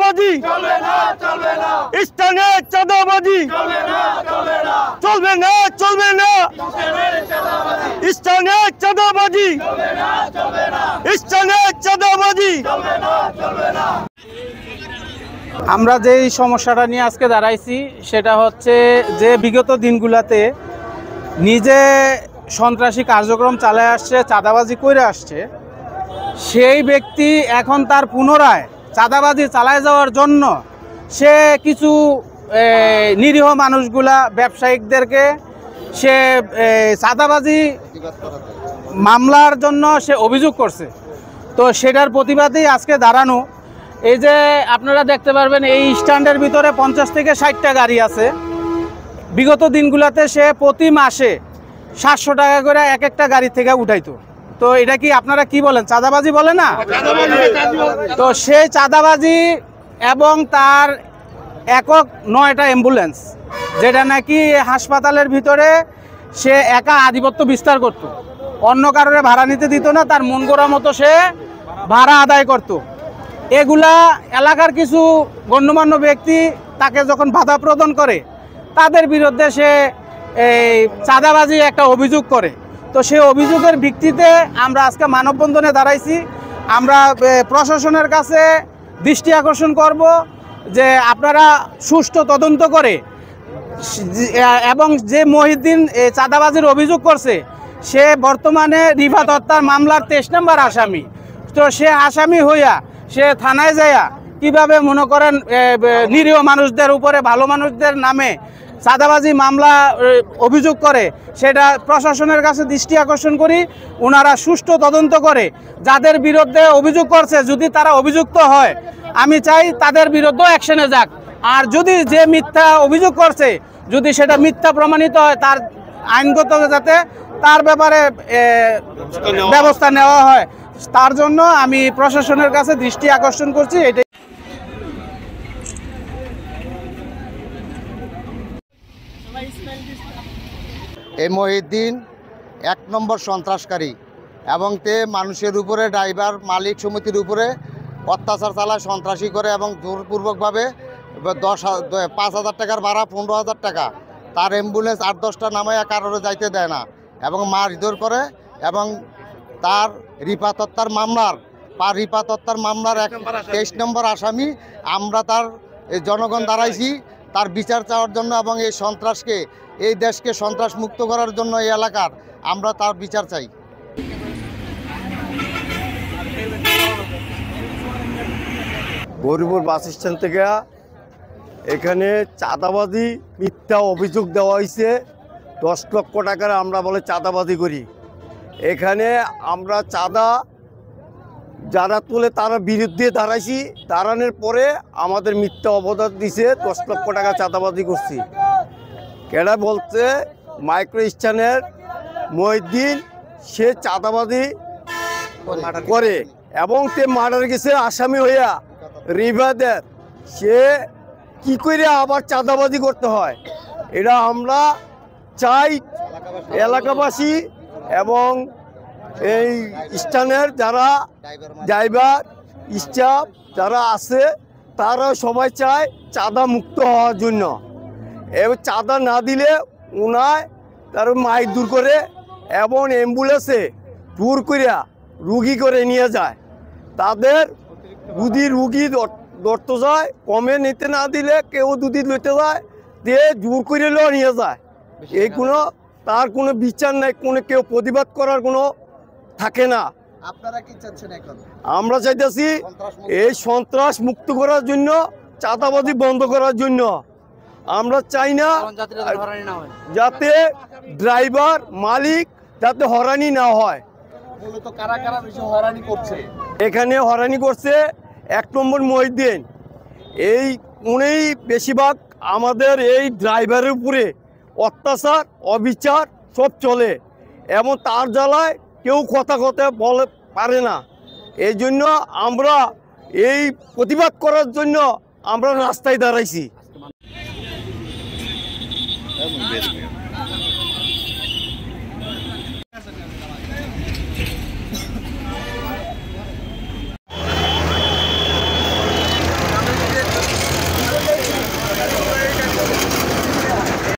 চাঁদাবাজি স্থানে চাঁদাবাজি চলবে না স্থানে চাঁদাবাজি স্থানে চাঁদাবাজি। আমরা যেই সমস্যাটা নিয়ে আজকে দাঁড়াইছি সেটা হচ্ছে যে বিগত দিনগুলোতে নিজে সন্ত্রাসী কার্যক্রম চালায় আসছে, চাঁদাবাজি করে আসছে, সেই ব্যক্তি এখন তার পুনরায় চাঁদাবাজি চালায় যাওয়ার জন্য সে কিছু নিরীহ মানুষগুলা ব্যবসায়িকদেরকে সে চাঁদাবাজি মামলার জন্য সে অভিযোগ করছে। তো সেটার প্রতিবাদেই আজকে দাঁড়ানো। এই যে আপনারা দেখতে পারবেন এই স্ট্যান্ডের ভিতরে 50 থেকে 60টা গাড়ি আছে। বিগত দিনগুলোতে সে প্রতি মাসে 700 টাকা করে এক একটা গাড়ি থেকে উঠাইতো। তো এটা কি আপনারা কি বলেন, চাঁদাবাজি বলে না? তো সেই চাঁদাবাজি এবং তার একক 9টা অ্যাম্বুলেন্স, যেটা নাকি হাসপাতালের ভিতরে সে একা আধিপত্য বিস্তার করত, অন্য কারণে ভাড়া নিতে দিত না, তার মন গড়া মতো সে ভাড়া আদায় করত। এগুলা এলাকার কিছু গণ্যমান্য ব্যক্তি তাকে যখন বাধা প্রদান করে তাদের বিরুদ্ধে সে এই চাঁদাবাজি একটা অভিযোগ করে। তো সেই অভিযোগের ভিত্তিতে আমরা আজকে মানববন্ধনে দাঁড়াইছি। আমরা প্রশাসনের কাছে দৃষ্টি আকর্ষণ করব যে আপনারা সুষ্ঠু তদন্ত করে এবং যে মহিউদ্দিন চাঁদাবাজির অভিযোগ করছে সে বর্তমানে রিফাত হত্যার মামলার 23 নম্বর আসামি। তো সে আসামি হইয়া সে থানায় যাইয়া কিভাবে মনে করেন নিরীহ মানুষদের উপরে ভালো মানুষদের নামে চাঁদাবাজি মামলা অভিযোগ করে, সেটা প্রশাসনের কাছে দৃষ্টি আকর্ষণ করি। ওনারা সুষ্ঠু তদন্ত করে যাদের বিরুদ্ধে অভিযোগ করছে, যদি তারা অভিযুক্ত হয় আমি চাই তাদের বিরুদ্ধে অ্যাকশনে যাক। আর যদি যে মিথ্যা অভিযোগ করছে যদি সেটা মিথ্যা প্রমাণিত হয় তার আইনগত যাতে তার ব্যাপারে ব্যবস্থা নেওয়া হয়, তার জন্য আমি প্রশাসনের কাছে দৃষ্টি আকর্ষণ করছি। এটাই এই মহিউদ্দিন 1 নম্বর সন্ত্রাসকারী এবং তে মানুষের উপরে, ড্রাইভার মালিক সমিতির উপরে অত্যাচার চালায়, সন্ত্রাসী করে এবং জোরপূর্বকভাবে 5,000 টাকার ভাড়া 15,000 টাকা, তার অ্যাম্বুলেন্স 8-10টা নামায় কারোরে যাইতে দেয় না এবং মারধর করে এবং তার রিফাত হত্যার মামলার 23 নম্বর আসামি। আমরা তার জনগণ দাঁড়াইছি তার বিচার চাওয়ার জন্য এবং এই সন্ত্রাসকে, এই দেশকে সন্ত্রাস মুক্ত করার জন্য এই এলাকার আমরা তার বিচার চাই। গৌরীপুর বাস স্ট্যান্ড থেকে এখানে চাঁদাবাজি মিথ্যা অভিযোগ দেওয়া হয়েছে। 10 লক্ষ টাকার আমরা বলে চাঁদাবাজি করি। এখানে আমরা চাঁদা যারা তুলে তারা বিরুদ্ধে দাঁড়াইছি, দাঁড়ানোর পরে আমাদের মিথ্যা অবদান দিছে 10 লক্ষ টাকা চাঁদাবাজি করছি। কেডা বলছে মাইক্রো স্ট্যান্ডের মহিউদ্দিন সে চাঁদাবাজি করে এবং তে মার্ডার গেছে আসামি হইয়া রিভাদের, সে কি করে আবার চাঁদাবাজি করতে হয়। এটা আমরা চাই এলাকাবাসী এবং এই স্থানের যারা ড্রাইভার স্টাফ যারা আছে তারা সবাই চায় চাঁদা মুক্ত হওয়ার জন্য। এবার চাঁদা না দিলে ওনায় তার মাইক দূর করে এবং অ্যাম্বুলেন্সে দূর করিয়া রুগী করে নিয়ে যায়। তাদের যদি রুগী ধরতে যায় কমে নিতে না দিলে কেউ যদি লইতে যায় দিয়ে জোর করে নিয়ে যায়। এই কোনো তার কোনো বিচার নাই, কোনো কেউ প্রতিবাদ করার কোনো থাকে না। আপনারা কি চাচ্ছেন এখন? আমরা চাইতেছি এই সন্ত্রাস মুক্ত করার জন্য, চাঁদাবাজি বন্ধ করার জন্য। আমরা চাই না যাতে ড্রাইভার মালিক যাতে হয়রানি না হয়। মূলত কারা কারা বেশি হয়রানি করছে? এখানে হয়রানি করছে 1 নম্বর মহিউদ্দিন। এই উনিই বেশিরভাগ আমাদের এই ড্রাইভারের উপরে অত্যাচার অবিচার সব চলে এবং তার জ্বালায় কেউ কথা বলে পারে না। এই জন্য আমরা এই প্রতিবাদ করার জন্য আমরা রাস্তায় দাঁড়াইছি।